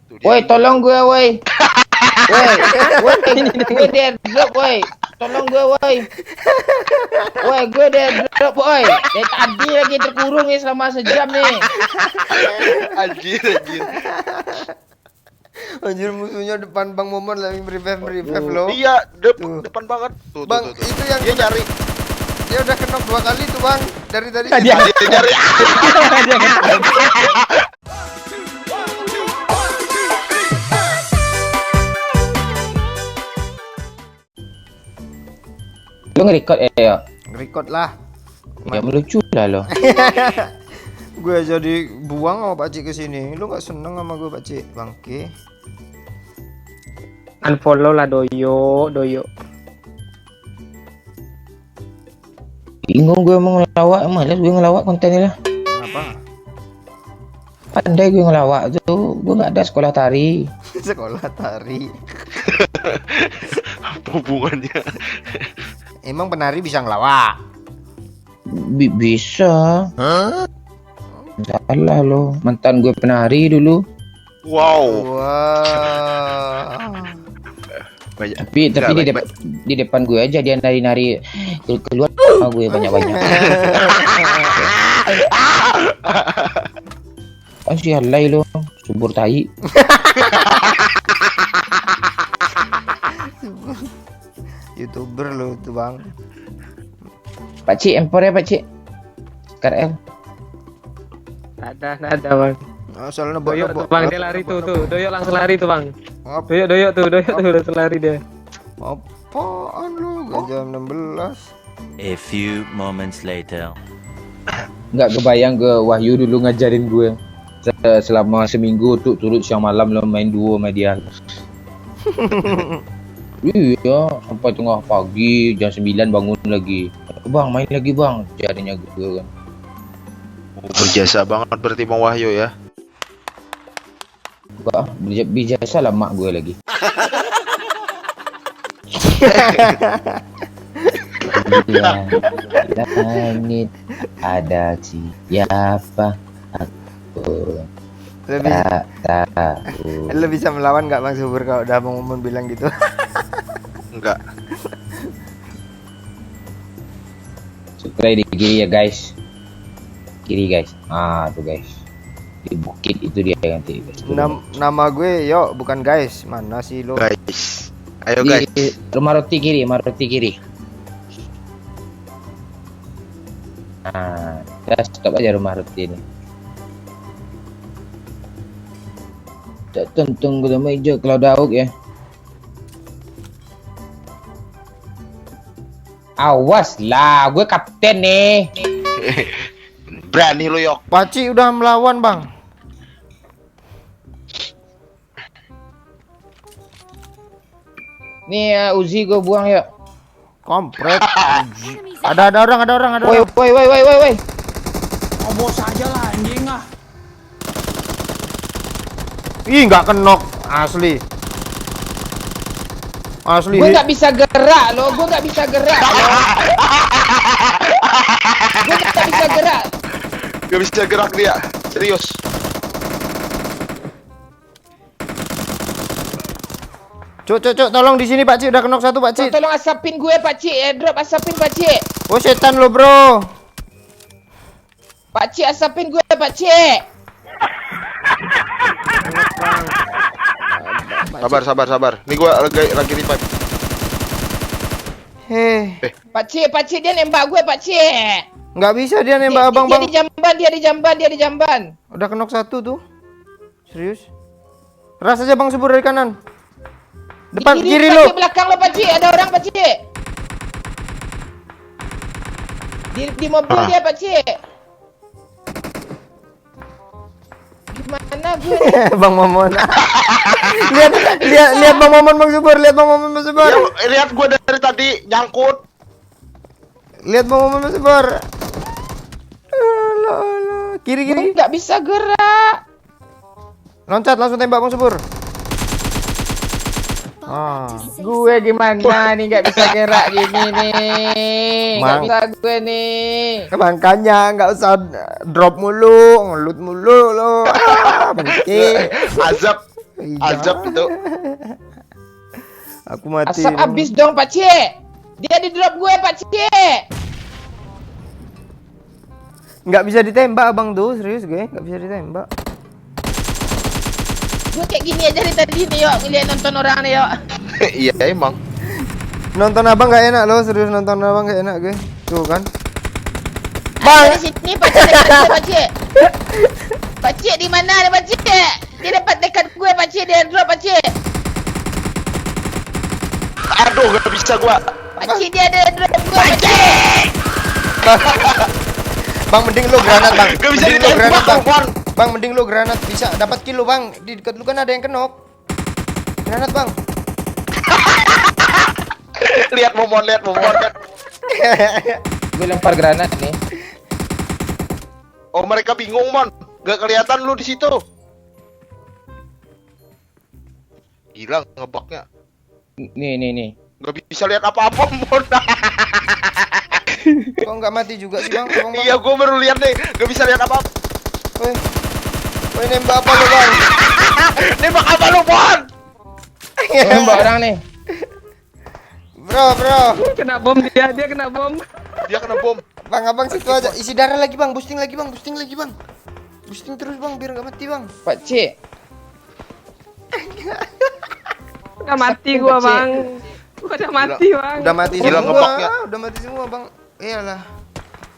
Woi, tolong gue, woi. Woi, gue dead drop, woi. Tolong gue, woi. Woi, gue dead drop, woi. Dari tadi lagi terkurung nih selama sejam nih. Anjir. Anjir, musuhnya depan Bang Momon lagi revive lo. Iya, Tuh. depan banget. Tuh, Bang, tuh. itu yang Dia nyari. dia udah kenok 2 kali tuh, Bang. Dari tadi. Dia nyari. Lu nge-record ya? Record lah. Ya melucu lah lo. Gue jadi buang sama Pakcik ke sini. Lu enggak seneng sama gue, Pakcik? Bangke. Unfollow lah doyo. Bingung gue mau ngelawak, malas gue ngelawak kontennya lah. Kenapa? Pandai gue ngelawak tuh, gue nggak ada sekolah tari. Sekolah tari. Apa hubungannya? Emang penari bisa ngelawak? Bisa. Hah? Salah lo, mantan gue penari dulu. Wow. Wah. Banyak. Tapi di depan gue aja dia nari-nari keluar sama gue banyak-banyak. Kan si halai lo, subur tai. YouTuber lo tuh, Bang. Pakcik, empor ya Pakcik. KRL. Ada bang. Soalnya Doyo tuh bang, dia lari tuh. Doyo langsung lari tuh bang. Apa? Doyo tuh langsung lari dia. Apaan lu? Gak jam 16. A few moments later. Nggak kebayang ke Wahyu dulu ngajarin gue selama seminggu tuh turut siang malam lo main duo sama dia. Iya, sampai tengah pagi jam 9 bangun lagi. Bang, main lagi bang, jadinya gue kan. Berjasa banget berarti Bang Wahyu ya. Enggak, bijasa lah mak gue lagi. Langit ada siapa aku Lebih tak tahu. lu bisa melawan nggak Bang Subur kalau udah Bang Momon bilang gitu? Enggak. Subscribe di kiri ya guys. Kiri guys. Ah tuh guys. Di bukit itu dia nanti guys. Nama gue yo bukan guys. Mana sih lo? Guys. Ayo Di guys. rumah roti kiri, Nah, kita stop aja rumah roti ini. Tentang gue meja kalau dauk ya. Awas lah, gue kapten nih. Berani lu yok. Pakcik udah melawan Bang. Nih Uzi gue buang yuk. Kompret. Ada orang. Woi. Obos aja lah anjing ah. Ih, nggak kenok asli. Asli. Gue nggak bisa gerak loh, Gue nggak bisa gerak. Gak bisa gerak dia. Serius. Cuk, tolong di sini Pakcik udah kenok satu Pakcik. Tolong asapin gue Pakcik, airdrop asapin Pakcik. Oh setan lo bro. Pakcik asapin gue Pakcik. Sabar. Nih gua lagi revive. Pakcik dia nembak gue Pakcik. Nggak bisa dia nembak abang Bang. Dia di jamban. Udah kenok satu tuh. Serius? Ras aja Bang Subur dari kanan. Depan kiri lo. Pakcik, belakang lo Pakcik, ada orang Pakcik. Di mobil dia Pakcik. Gimana gue? Bang Momon. lihat Bang Momon Bang Subur, lihat Bang Momon Bang Subur. Ya, lihat gua dari tadi nyangkut. Lihat Bang Momon Bang Subur. Alah. Kiri. Nggak bisa gerak. Loncat langsung tembak Bang Subur. Gue gimana nih nggak bisa gerak gini nih. Nggak bisa gue nih. Makanya nggak usah drop mulu, ngelut mulu lo. Benci. Azab. Iya. Azab itu. Aku mati. Asap habis dong Pak Cik. Dia di drop gue Pak Cik. Nggak bisa ditembak abang tuh, serius gue, nggak bisa ditembak. Gue kayak gini aja dari tadi nih yuk, ngeliat nonton orang nih yuk. Iya emang. Nonton abang nggak enak loh, serius nonton abang nggak enak gue. Tuh kan. Bang, di sini Pak Cik dekat gue Pak Cik. Pak Cik di mana nih Pak Cik? Dia dapat dekat gue Pak Cik, dia drop Pak Cik. Aduh, gak bisa gua. Pak Cik dia ada drop gue Pak Cik. Bang mending lu granat bang. Gak bisa Mending lu ditembak, granat bang. Bang. Bang mending lu granat bisa dapat kill lu bang. Di dekat lu kan ada yang kenok. Granat bang. Lihat momon kan. Gue lempar granat nih. Oh, mereka bingung, Mon. Gak kelihatan lu di situ. Gila ngebugnya. Nih. Gak bisa lihat apa-apa, Mon. Kok nggak mati juga sih bang? Bang, bang. Iya, gua baru lihat nih. Gak bisa lihat apa-apa. Woi. Woi nembak apa lu bang? Nembak apa lu, Mon? Nembak orang nih. Bro. Kena bom dia kena bom. Dia kena bom. Bang abang situ aja. Isi darah lagi bang. Boosting lagi bang. Boosting terus bang biar nggak mati bang. Pak Cik. Udah mati gua, Bang. Gua udah mati, Bang. Udah mati Gila, semua. ngebugnya. Udah mati semua bang. Iyalah.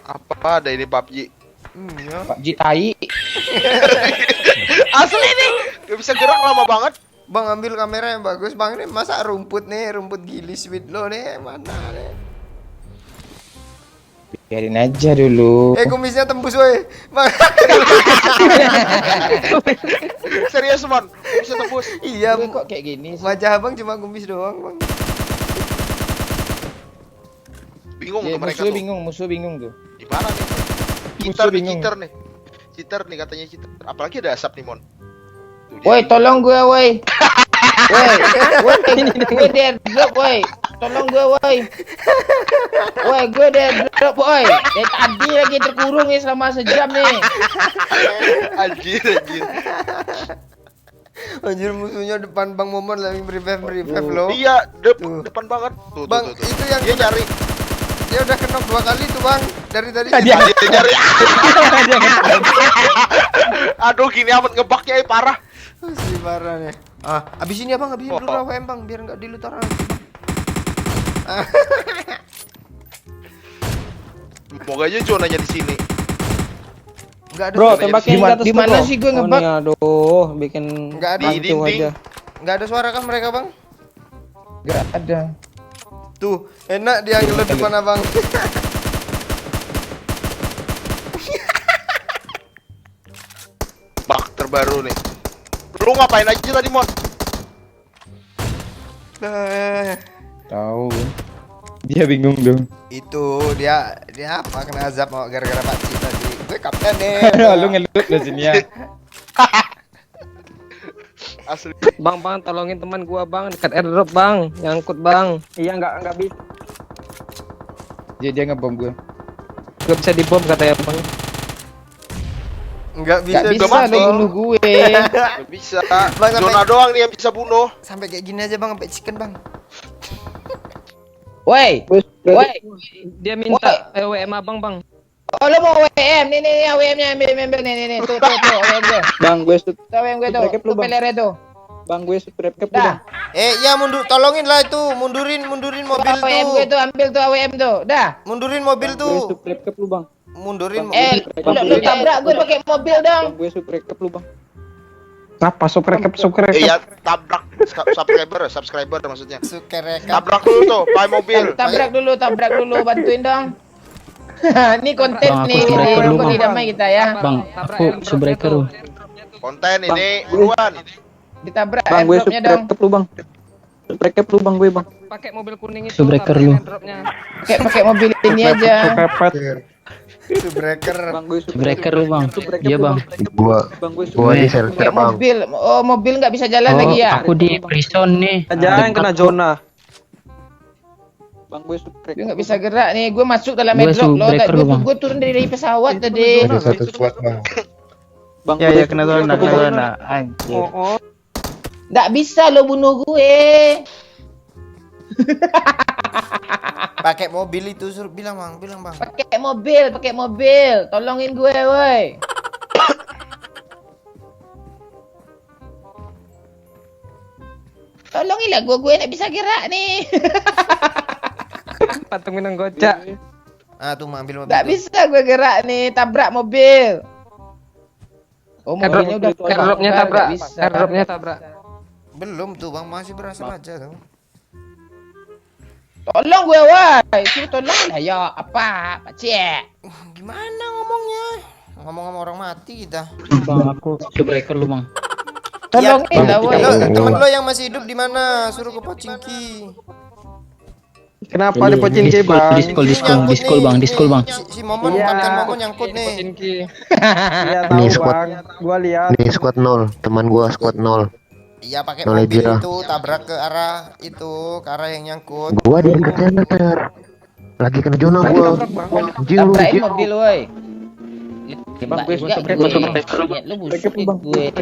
Apa ada ini PUBG? Ya. Pak Cik tai. Asli nih. Gak bisa gerak lama banget. Bang ambil kamera yang bagus bang, ini masa rumput gili sweet lo nih mana nih? Biarin aja dulu. Kumisnya tembus woi. Bang. Serius, Mon. Bisa tembus. Iya, Gue kok kayak gini sih? wajah abang cuma kumis doang bang. Bingung Ya, tuh mereka tuh. musuh bingung tuh. Di mana nih? Musuh bingung. Cheater nih katanya cheater. Apalagi ada asap nih, Mon. Tuh, dia. Woi, tolong gue woi. Gue dia drop woi. Tolong gue woi. Woi, gue dia drop woi. Dari tadi lagi terkurung nih selama sejam nih. Anjir. Anjir musuhnya depan bang Momon lagi revive lo. Iya, Tuh. depan banget. Tuh, Bang, tuh. itu yang Dia nyari. dia udah kenok 2 kali tuh bang. Dari tadi. Dia nyari. Aduh, gini amat ngebugnya parah. Masih parah nih. Abisin ya bang, abisin dulu AWM bang, biar nggak dilut orang. Semoga aja zonanya di sini. Nggak ada. Bro, suara. tembakin ke atas Di mana bro. sih gue Oh, ngebug? nih, aduh, bikin Nggak ada. Di hantu dinding. aja. Nggak ada suara kan mereka bang? Gak ada. Tuh, enak dia ngelut depan abang. Bug terbaru nih. Lu ngapain aja tadi, Mon? Tahu. Dia bingung dong. Itu dia apa kena azab mau gara-gara Pak Ci tadi. Gue kapten nih. Lu ngelut lo sini ya. Asli. Bang, tolongin teman gua, Bang, dekat airdrop, Bang. Nyangkut, Bang. Iya, enggak bisa. Dia ngebom gue. Enggak bisa dibom katanya, Bang. Nggak bisa. Gak bisa mati. lo bunuh gue. Gak bisa. Bang, Zona doang nih yang bisa bunuh. Sampai kayak gini aja bang, sampai chicken bang. Woi. Woi. Dia minta WM Abang, Bang. Oh lo mau WM? Nih WM-nya ambil nih. Tuh WM gue. Bang, gue Tuh WM gue tuh. Tuh pelernya tuh. Bang, gue subscribe ke Dah. Ya tolongin lah itu, mundurin mobil WM gue tuh. tuh ambil tuh WM tuh. Dah. Mundurin mobil Gue tuh. subscribe ke lu, Bang. Mundurin. Lu tabrak gue pakai mobil dong. Bang, gue subscribe ke lu, Bang. Apa subscribe? Iya, tabrak subscriber maksudnya. Sukereka. Tabrak dulu tuh, pakai mobil. Tabrak dulu, bantuin dong. Ini konten Bang, aku nih, subscriber dulu, rukun Bang. damai kita ya. Bang, aku subscriber lu. Konten ini buruan. Ditabrak Bang, gue airdropnya dong. subscribe ke lu, Bang. Subscribe ke lu, Bang, gue, Bang. Pakai mobil kuning itu. Subscriber taruhin lu. airdropnya. Pakai mobil ini aja. Subreker. Bang, gue subscriber lu, Bang. Iya, Bang. Bang, gue Pakai subscribe. mobil. Oh, mobil nggak bisa jalan lagi ya? Aku di prison nih. Jangan kena zona. Bang, gue subscribe. Gue nggak bisa gerak nih. Gue masuk dalam Gue airdrop loh. subscriber lu, Bang. Gue turun dari pesawat tadi. Bang, Ya, gue kena zona. subscriber lu, Bang. Oh, Nggak bisa lo bunuh gue. Pakai mobil itu suruh bilang bang, bilang bang. Pakai mobil. Tolongin gue, woi. Tolonginlah gue nak bisa gerak nih. Patung minum gocak. Ah tuh ambil mobil. Nggak tuh. bisa gue gerak nih, tabrak mobil. Oh, mobilnya udah Airdropnya terbakar, tabrak. nggak bisa. Airdropnya tabrak. Belum tuh bang, masih berasa aja tuh. Tolong gue, woi. Suruh tolong lah, ya. Apa? Pakcik. Gimana ngomongnya? Ngomong sama orang mati kita. Bang, aku subscriber lu bang. Tolongin lah, woi. Lo, temen lo yang masih hidup di mana? Suruh ke Pochinki. Kenapa ada Pochinki, Bang? Diskol bang. Si Momon, Kapten Momon nyangkut nih. Pochinki. Iya Nih, tahu squad. bang, gua lihat. Nih squad 0, teman gua squad 0. Iya pakai Nolai mobil Jira. itu tabrak ke arah itu, ke arah yang nyangkut. Gua di dekat center. Lagi kena zona gua. Anjing lu. Tabrakin anjing. mobil, woi. Bang, gue Juga masuk gue. Lu busuk gue.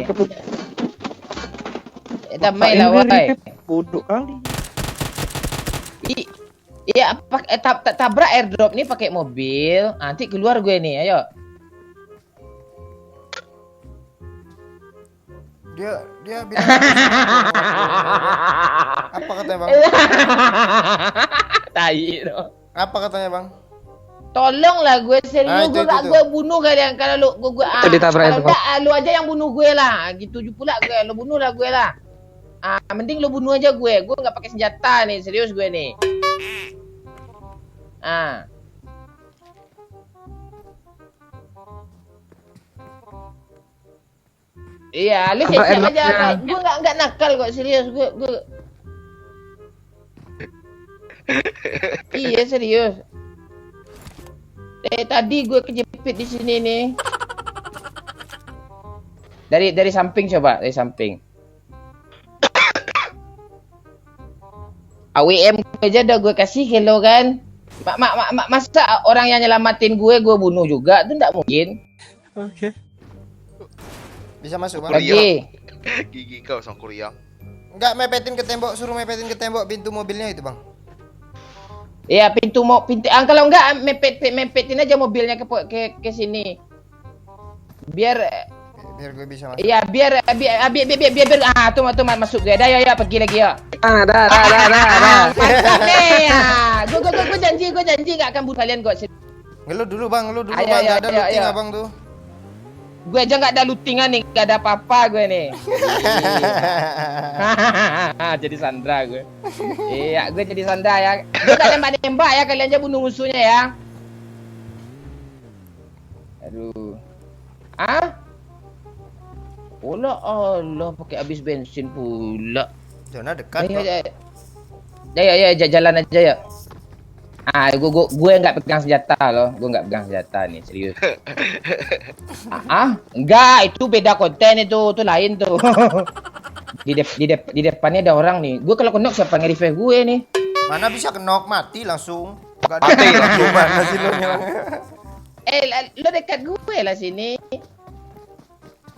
Damai lah, woi. Bodoh kali. Iya, tabrak airdrop nih pakai mobil. Nanti keluar gue nih, ayo. Dia bilang apa katanya bang? Tai no. Apa katanya bang? Tolonglah gue serius, itu, gue itu. gue bunuh kalian kalau lu gue Itu ditabrak kalau itu, Bang. enggak lu aja yang bunuh gue lah. Gitu pula gue, lu bunuh lah gue lah. Mending lu bunuh aja gue nggak pakai senjata nih, serius gue nih. Iya, lu Tabrak siap aja. airdropnya. Gue nggak nakal kok, serius gue. Iya serius. Tadi gue kejepit di sini nih. Dari samping coba, dari samping. AWM aja udah gue kasih hello kan. Masa orang yang nyelamatin gue bunuh juga? Itu enggak mungkin. Oke. Bisa masuk bang? Lagi. Gigi kau sang Korea. Enggak mepetin ke tembok, suruh mepetin ke tembok pintu mobilnya itu bang. Iya, pintu. Kalau enggak mepetin aja mobilnya ke sini. Biar gue bisa masuk. iya, biar tuh masuk gue. Dah ya pergi lagi ya. Dah. Mantap nih ya. Gue janji enggak akan bunuh kalian kok. Ngeluh dulu bang, ngeluh dulu Ayo, bang. ayo, Gak ada ayo, looting ayo. abang tuh. Gue aja nggak ada lootingan nih, nggak ada apa-apa gue nih. Jadi Sandra gue. Iya, gue jadi Sandra ya. Gue nggak nembak-nembak ya, kalian aja bunuh musuhnya ya. Aduh. Allah, pakai habis bensin pula. Zona dekat kok. Ya, jalan aja ya. Gue nggak pegang senjata loh. Gue nggak pegang senjata nih, serius. Enggak, itu beda konten itu lain tuh. di depannya ada orang nih. Gue kalau kenok siapa nge-revive gue nih? Mana bisa kenok mati langsung. Gak ada mati langsung. Mana sih lo nya? Lo dekat gue lah sini.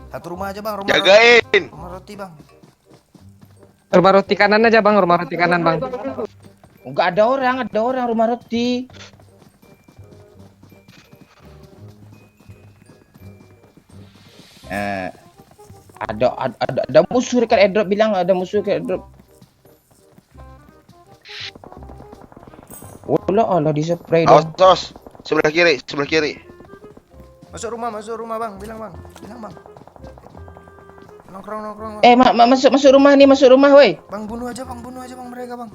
Satu rumah aja bang, rumah Jagain. Rumah roti bang. Rumah roti kanan aja, Bang. Rumah roti kanan, Bang. Enggak ada orang rumah roti. Ada musuh dekat airdrop, bilang ada musuh dekat airdrop. Allah di spray dong. Awas, sebelah kiri. Masuk rumah bang, bilang bang. Nongkrong bang. Masuk rumah nih, masuk rumah woi. Bang bunuh aja bang mereka bang.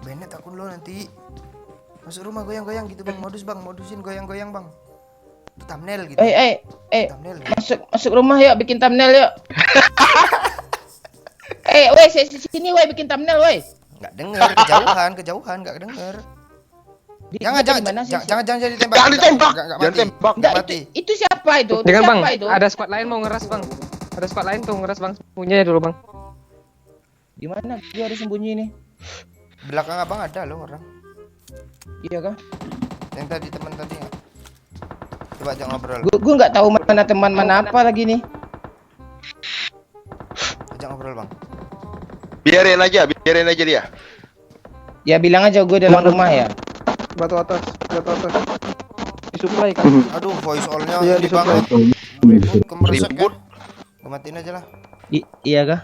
Bennett akun lo nanti. Masuk rumah goyang-goyang gitu bang, modusin goyang-goyang bang. Itu thumbnail gitu. Thumbnail. Masuk rumah yuk, bikin thumbnail yuk. Woi, sini woi, bikin thumbnail woi. Nggak denger, kejauhan, nggak denger. Jangan jadi tembak. Jangan ditembak. Nggak Jangan mati. tembak. Nggak mati. Itu siapa itu? Dengan Bang, Siapa itu? ada squad lain mau ngeras, Bang. Ada squad lain tuh ngeras, Bang. Punya dulu, Bang. Di mana dia harus sembunyi nih? Belakang abang ada loh orang. Iya kah? Yang tadi teman tadi nggak? Coba jangan ngobrol. Gue nggak tahu mana teman mana apa lagi nih. ajak ngobrol bang. Biarin aja dia. Ya bilang aja gue dalam rumah ya. Batu atas. Disuplai kan. Aduh, voice all-nya Iya, ini disuplai. banget. Ribut, kemeresek kan. Ribut. Gue matiin aja lah. Iya kah?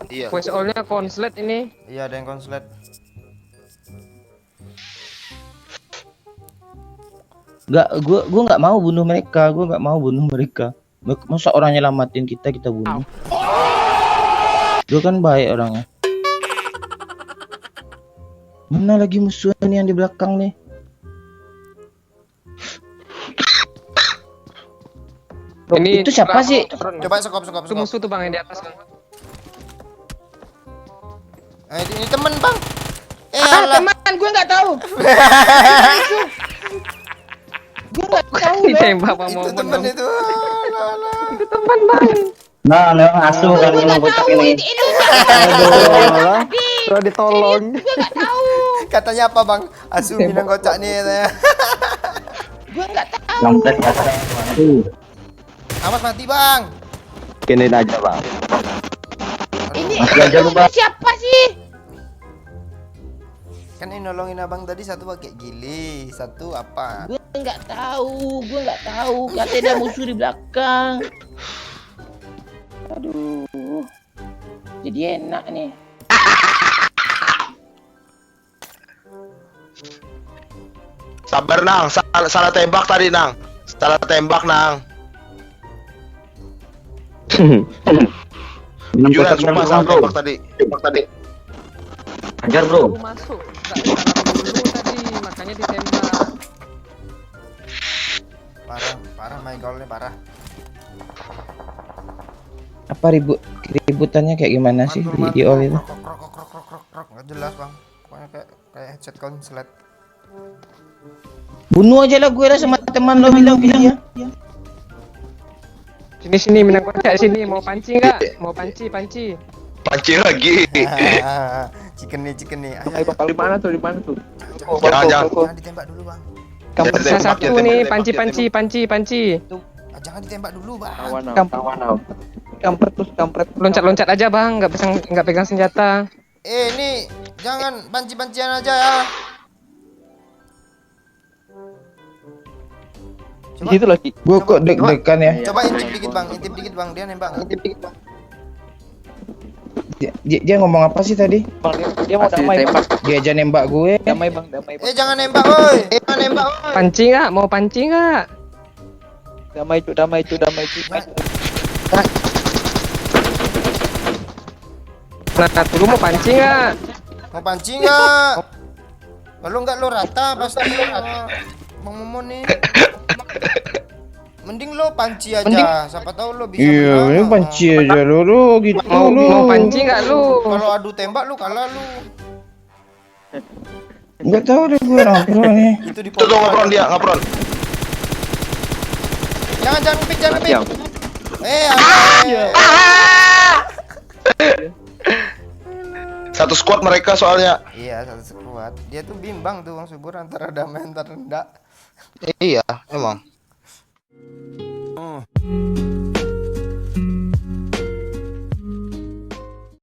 Iya. Voice all-nya konslet ini. Iya, ada yang konslet. Gue nggak mau bunuh mereka. Masa orang nyelamatin kita bunuh? Gue kan baik orangnya. Mana lagi musuh ini yang di belakang nih? Ini Itu siapa sih? Coba sekop. Itu musuh tuh bang yang di atas bang. Ini temen bang. Ah, teman, gue nggak tahu. Gue nggak tahu. Ditembak bang mau Itu temen itu. Itu teman bang. Nah, memang asuh kan memang kocak ini. Aduh, sudah ditolong. Katanya apa bang? Asu minang kocak nih katanya. Gue nggak tahu. Kampret kata. Awas mati bang. Kinin aja bang. Ini Masih aja lu, Bang. siapa sih? Kan ini nolongin abang tadi satu pakai gili, satu apa? Gue nggak tahu. Katanya ada musuh di belakang. Aduh, jadi enak nih. Sabar Nang, salah tembak tadi Nang. Juran sumpah salah tembak tadi. Ajar bro. Baru masuk. Dulu tadi makanya ditembak. Parah main golnya parah. Apa ributannya kayak gimana sih di all itu? Krok, nggak jelas bang. Pokoknya kayak headset konslet. Bunuh aja lah gue lah sama teman lo bilang ya. Sini minang kocak sini. Mau pancing nggak? Mau panci. Pancing lagi. Chicken nih. Ayo bakal di mana tuh? Jangan. Jangan ditembak dulu bang. Kampung Tembak, satu tembak, nih. tembak, Panci. Jangan ditembak dulu bang. Kampret. Loncat aja bang. Nggak pegang senjata. Ini jangan panci-pancian aja ya. Di situ lagi. Gue kok deg-degan ya. Coba intip dikit bang, dia nembak. Dia ngomong apa sih tadi? Dia mau damai. Dia aja nembak gue. Damai bang. Jangan nembak woi. Panci nggak? Mau panci nggak? Damai cu. Nah, dulu mau panci nggak? Mau pancing nggak? Kalau nggak lo rata pasti Bang Momon nih. Mending lo panci aja. Siapa tahu lo bisa Iya, ini menang. panci aja lu gitu Mau panci nggak lu? Kalau adu tembak lu kalah lu. Nggak tahu deh gue nongkrong nih. Itu di Tuh ngapron dia, ngapron. Jangan ngepik. Satu squad mereka soalnya. Iya, satu sekuat. Dia tuh bimbang tuh Bang Subur antara damai antara enggak. Iya, emang.